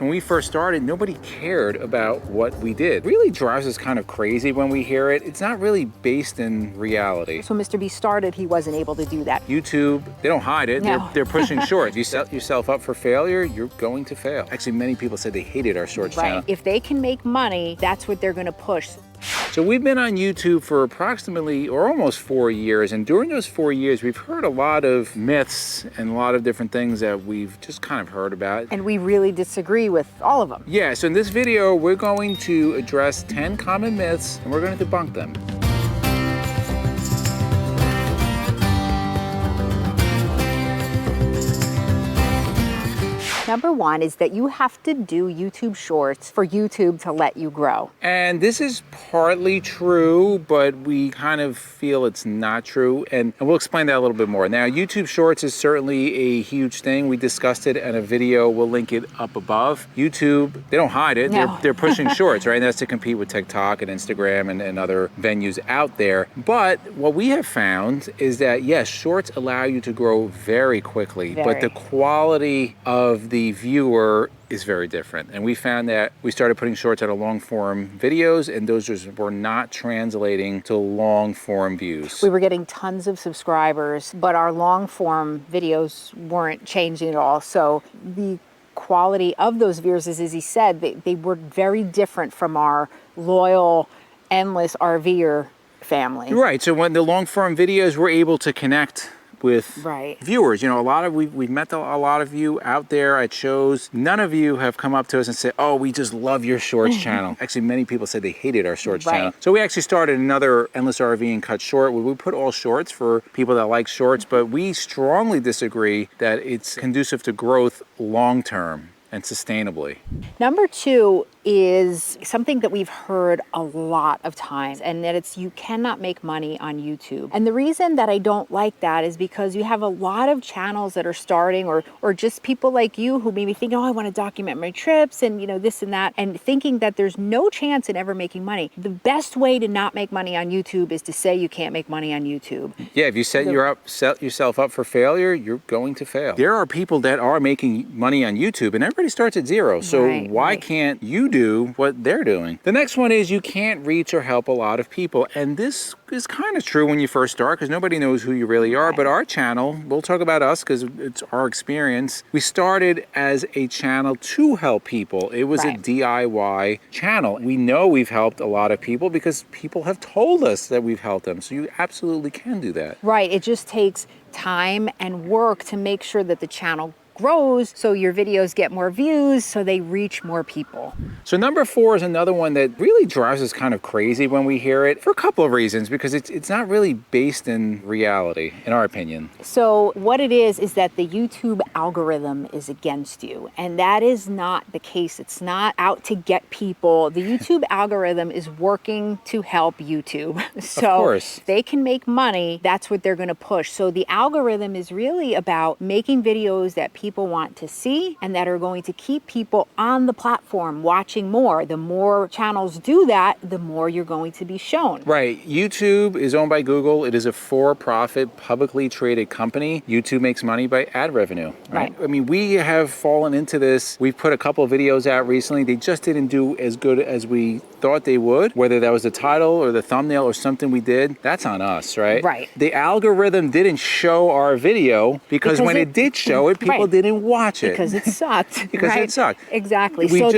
When we first started, nobody cared about what we did. It really drives us kind of crazy when we hear it. It's not really based in reality. So Mr. B started, he wasn't able to do that. YouTube, they don't hide it. No. They're pushing shorts. You set yourself up for failure, you're going to fail. Actually, many people said they hated our shorts channel. If they can make money, that's what they're gonna push. So we've been on YouTube for approximately or almost 4 years, and during those 4 years we've heard a lot of myths and a lot of different things that we've just kind of heard about. And we really disagree with all of them. Yeah, so in this video we're going to address 10 common myths and we're going to debunk them. Number one is that you have to do YouTube Shorts for YouTube to let you grow. And this is partly true, but we kind of feel it's not true. And we'll explain that a little bit more. Now, YouTube Shorts is certainly a huge thing. We discussed it in a video. We'll link it up above. YouTube, they don't hide it. No. They're pushing shorts, right? And that's to compete with TikTok and Instagram and other venues out there. But what we have found is that, yes, shorts allow you to grow very quickly, but the quality of the viewer is very different. And we found that we started putting shorts out of long form videos and those were not translating to long form views. We were getting tons of subscribers, but our long form videos weren't changing at all. So the quality of those viewers, as Izzy said, they were very different from our loyal, endless RV'ER family. Right, so when the long form videos were able to connect with viewers. You know, we've met a lot of you out there at shows. None of you have come up to us and said, oh, we just love your shorts channel. Actually, many people said they hated our shorts channel. So we actually started another Endless RVing Cut Short where we put all shorts for people that like shorts, but we strongly disagree that it's conducive to growth long-term and sustainably. Number two is something that we've heard a lot of times, and that it's you cannot make money on YouTube. And the reason that I don't like that is because you have a lot of channels that are starting or just people like you who maybe think, oh, I want to document my trips and, you know, this and that, and thinking that there's no chance in ever making money. The best way to not make money on YouTube is to say you can't make money on YouTube. Yeah, if you set yourself up for failure, you're going to fail. There are people that are making money on YouTube and everybody starts at zero. So why can't you do what they're doing? The next one is you can't reach or help a lot of people. And this is kind of true when you first start because nobody knows who you really are. But our channel, we'll talk about us because it's our experience. We started as a channel to help people. It was a DIY channel. We know we've helped a lot of people because people have told us that we've helped them. So you absolutely can do that. Right. It just takes time and work to make sure that the channel grows so your videos get more views so they reach more people. So number 4 is another one that really drives us kind of crazy when we hear it for a couple of reasons because it's not really based in reality, in our opinion. So what it is that the YouTube algorithm is against you, and that is not the case. It's not out to get people. The YouTube algorithm is working to help YouTube. So if they can make money, that's what they're going to push. So the algorithm is really about making videos that people want to see and that are going to keep people on the platform watching more. The more channels do that, the more you're going to be shown. Right. YouTube is owned by Google. It is a for-profit, publicly traded company. YouTube makes money by ad revenue. Right? I mean, we have fallen into this. We've put a couple of videos out recently. They just didn't do as good as we thought they would. Whether that was the title or the thumbnail or something we did, that's on us, right? Right. The algorithm didn't show our video because when it did show it, people didn't watch it. Because it sucked. Because it sucked. Exactly. So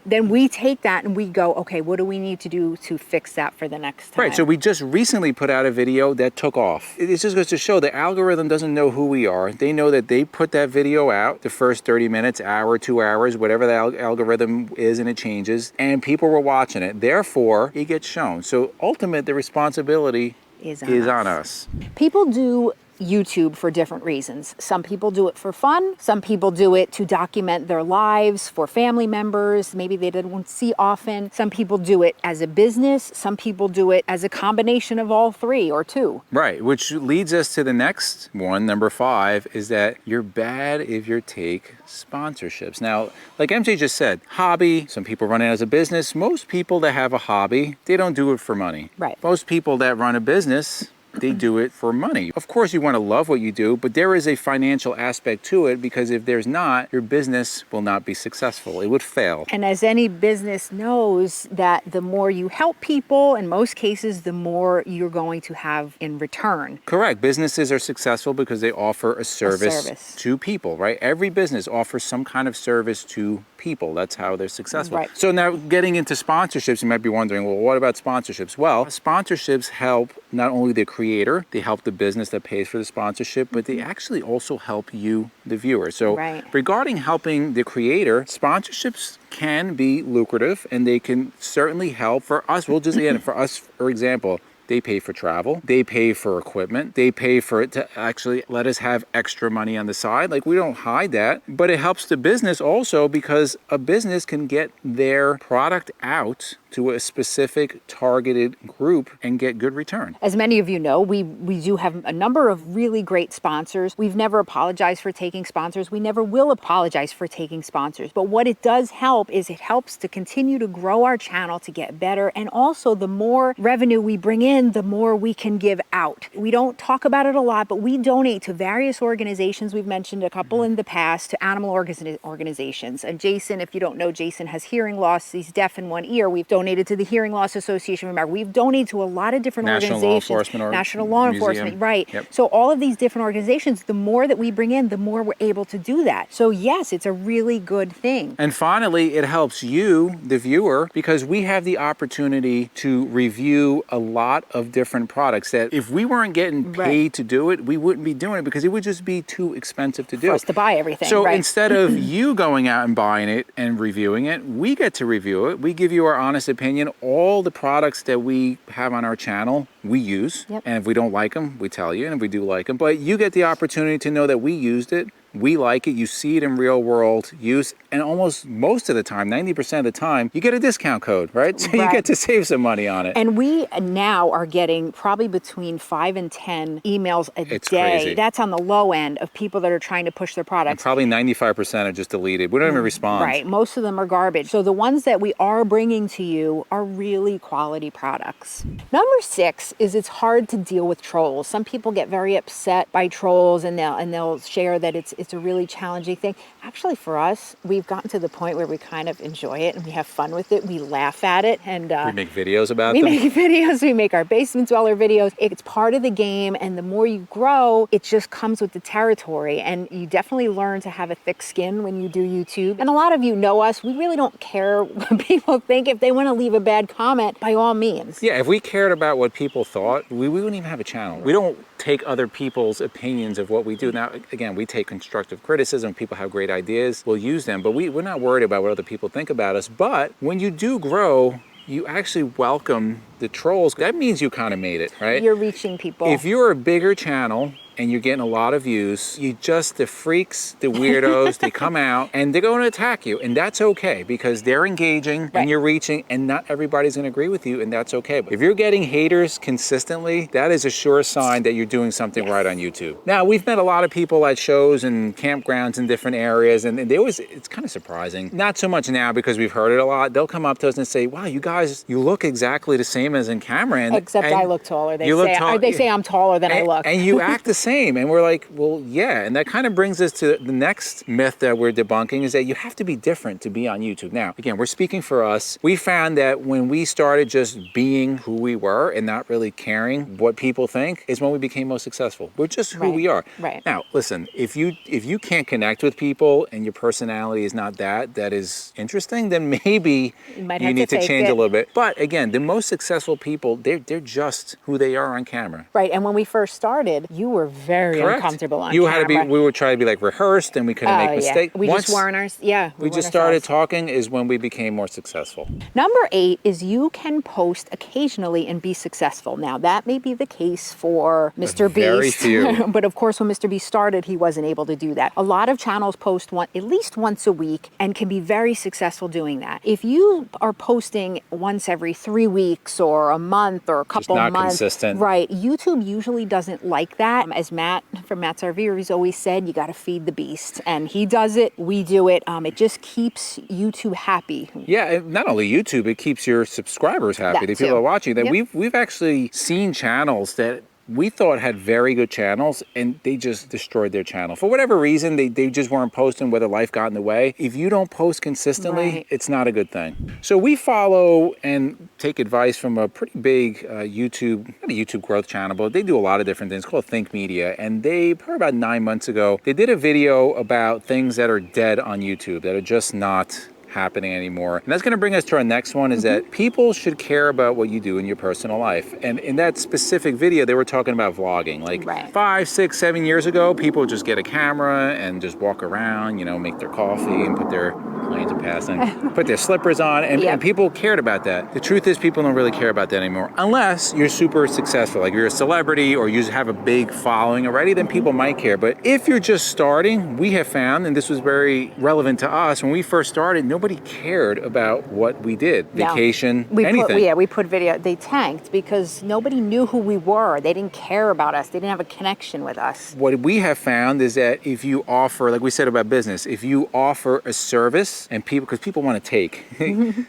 then we take that and we go, okay, what do we need to do to fix that for the next time? Right. So we just recently put out a video that took off. It just goes to show the algorithm doesn't know who we are. They know that they put that video out the first 30 minutes, hour, 2 hours, whatever the algorithm is, and it changes, and people were watching it. Therefore, it gets shown. So ultimately, the responsibility is on us. People do YouTube for different reasons. Some people do it for fun. Some people do it to document their lives for family members. Maybe they didn't see often. Some people do it as a business. Some people do it as a combination of all three or two. Right, which leads us to the next one, number 5, is that you're bad if you take sponsorships. Now, like MJ just said, hobby, some people run it as a business. Most people that have a hobby, they don't do it for money. Right. Most people that run a business, they do it for money. Of course, you want to love what you do, but there is a financial aspect to it, because if there's not, your business will not be successful. It would fail. And as any business knows, that the more you help people, in most cases, the more you're going to have in return. Correct. Businesses are successful because they offer a service to people, right? Every business offers some kind of service to people. That's how they're successful. Right. So now getting into sponsorships, you might be wondering, well, what about sponsorships? Well, sponsorships help not only the creator, they help the business that pays for the sponsorship, but they actually also help you, the viewer. So regarding helping the creator, sponsorships can be lucrative, and they can certainly help. For us, we'll just, again, for us, for example, they pay for travel, they pay for equipment, they pay for it to actually let us have extra money on the side. Like, we don't hide that, but it helps the business also, because a business can get their product out to a specific targeted group and get good return. As many of you know, we do have a number of really great sponsors. We've never apologized for taking sponsors. We never will apologize for taking sponsors. But what it does help is it helps to continue to grow our channel, to get better. And also, the more revenue we bring in, the more we can give out. We don't talk about it a lot, but we donate to various organizations. We've mentioned a couple in the past, to animal organizations. And Jason, if you don't know, Jason has hearing loss. He's deaf in one ear. We've donated to the Hearing Loss Association of America. We've donated to a lot of different organizations. National Law Enforcement, right. Yep. So all of these different organizations, the more that we bring in, the more we're able to do that. So yes, it's a really good thing. And finally, it helps you, the viewer, because we have the opportunity to review a lot of different products that if we weren't getting paid to do it, we wouldn't be doing it, because it would just be too expensive to do. For us to buy everything. So instead of you going out and buying it and reviewing it, we get to review it. We give you our honest opinion. All the products that we have on our channel, we use. And if we don't like them, we tell you. And if we do like them, but you get the opportunity to know that we used it. We like it. You see it in real world use, and almost most of the time, 90% of the time, you get a discount code, right? So you get to save some money on it. And we now are getting probably between 5 and 10 emails a day. Crazy. That's on the low end of people that are trying to push their products. And probably 95% are just deleted. We don't even respond. Right. Most of them are garbage. So the ones that we are bringing to you are really quality products. Number 6 is it's hard to deal with trolls. Some people get very upset by trolls, and they'll share that it's a really challenging thing. Actually, for us, we've gotten to the point where we kind of enjoy it and we have fun with it. We laugh at it, and we make videos about them. We make videos. We make our basement dweller videos. It's part of the game, and the more you grow, it just comes with the territory. And you definitely learn to have a thick skin when you do YouTube. And a lot of you know us. We really don't care what people think. If they want to leave a bad comment, by all means. Yeah, if we cared about what people thought, we wouldn't even have a channel. We don't take other people's opinions of what we do. Now, again, we take constructive criticism. People have great ideas, we'll use them, but we're not worried about what other people think about us. But when you do grow, you actually welcome the trolls. That means you kind of made it, right? You're reaching people. If you're a bigger channel and you're getting a lot of views, the freaks, the weirdos, they come out and they're going to attack you. And that's okay, because they're engaging and you're reaching, and not everybody's going to agree with you, and that's okay. But if you're getting haters consistently, that is a sure sign that you're doing something right on YouTube. Now, we've met a lot of people at shows and campgrounds in different areas, and they always, it's kind of surprising. Not so much now because we've heard it a lot. They'll come up to us and say, wow, you guys, you look exactly the same as in camera. Except I look taller. They say I'm taller than I look. And you act the same. And we're like, well, yeah. And that kind of brings us to the next myth that we're debunking, is that you have to be different to be on YouTube. Now, again, we're speaking for us. We found that when we started just being who we were and not really caring what people think is when we became most successful. We're just who we are. Right. Now, listen, if you can't connect with people and your personality is not that is interesting, then maybe you need to change a little bit. But again, the most successful people, they're just who they are on camera. Right. And when we first started, you were very uncomfortable on camera. We would try to be like rehearsed, and we couldn't make mistakes. We just weren't ours. We just started talking is when we became more successful. Number 8 is you can post occasionally and be successful. Now, that may be the case for Mr. Beast. Very few. But of course, when Mr. Beast started, he wasn't able to do that. A lot of channels post at least once a week and can be very successful doing that. If you are posting once every 3 weeks or a month or a couple months, consistent. Right, YouTube usually doesn't like that. As Matt from Matt's RV'ER has always said, you got to feed the beast, and he does it. We do it. It just keeps YouTube happy. Yeah, not only YouTube, it keeps your subscribers happy. The people are watching that. We've actually seen channels that we thought had very good channels, and they just destroyed their channel. For whatever reason, they just weren't posting, whether life got in the way. If you don't post consistently, it's not a good thing. So we follow and take advice from a pretty big YouTube, not a YouTube growth channel, but they do a lot of different things, called Think Media. And they, probably about 9 months ago, they did a video about things that are dead on YouTube, that are just not happening anymore. And that's going to bring us to our next one, is that people should care about what you do in your personal life. And in that specific video, they were talking about vlogging. Like 5, 6, 7 years ago, people would just get a camera and just walk around, you know, make their coffee and put their planes are passing, put their slippers on, and people cared about that. The truth is, people don't really care about that anymore, unless you're super successful, like you're a celebrity or you have a big following already, then people might care. But if you're just starting, we have found, and this was very relevant to us, when we first started, nobody cared about what we did. Vacation, anything. We put video, they tanked because nobody knew who we were. They didn't care about us. They didn't have a connection with us. What we have found is that if you offer, like we said about business, if you offer a service, and people, because people want to take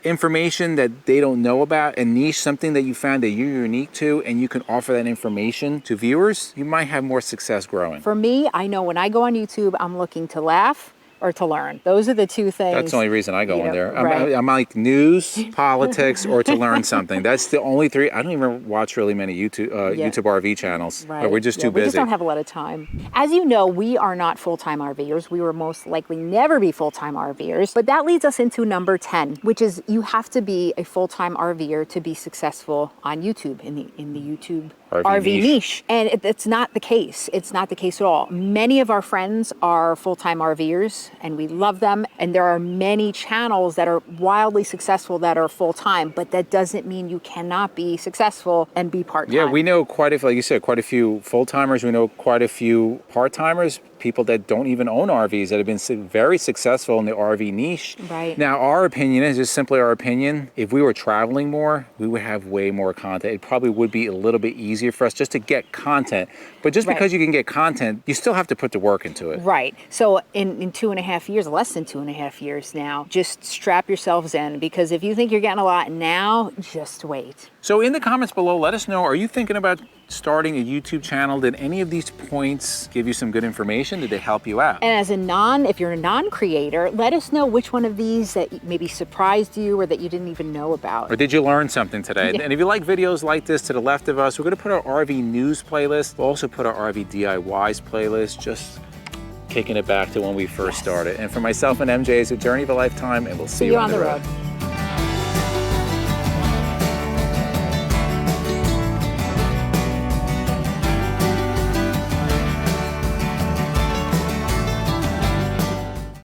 information that they don't know about, a niche, something that you found that you're unique to, and you can offer that information to viewers, you might have more success growing. For me, I know when I go on YouTube, I'm looking to laugh or to learn. Those are the two things. That's the only reason I go in there. I'm like news, politics, or to learn something. That's the only three. I don't even watch really many YouTube RV channels. We're just too busy. We just don't have a lot of time. As you know, we are not full-time RVers. We will most likely never be full-time RVers. But that leads us into number 10, which is you have to be a full-time RVer to be successful on YouTube, in the YouTube RV niche. And it's not the case. It's not the case at all. Many of our friends are full-time RVers, and we love them. And there are many channels that are wildly successful that are full-time, but that doesn't mean you cannot be successful and be part-time. Yeah, we know quite a few, like you said, quite a few full-timers. We know quite a few part-timers, people that don't even own RVs that have been very successful in the RV niche. Now, our opinion is just simply our opinion. If we were traveling more, we would have way more content. It probably would be a little bit easier for us just to get content. But just because you can get content, you still have to put the work into it. So in 2.5 years, less than 2.5 years now, just strap yourselves in, because if you think you're getting a lot now, just wait. So in the comments below, let us know, are you thinking about starting a YouTube channel? Did any of these points give you some good information? Did they help you out? And if you're a non-creator, let us know which one of these that maybe surprised you or that you didn't even know about. Or did you learn something today? And if you like videos like this, to the left of us, we're going to put our RV news playlist. We'll also put our RV DIYs playlist, just kicking it back to when we first started. And for myself and MJ, it's a journey of a lifetime, and we'll see you on the road.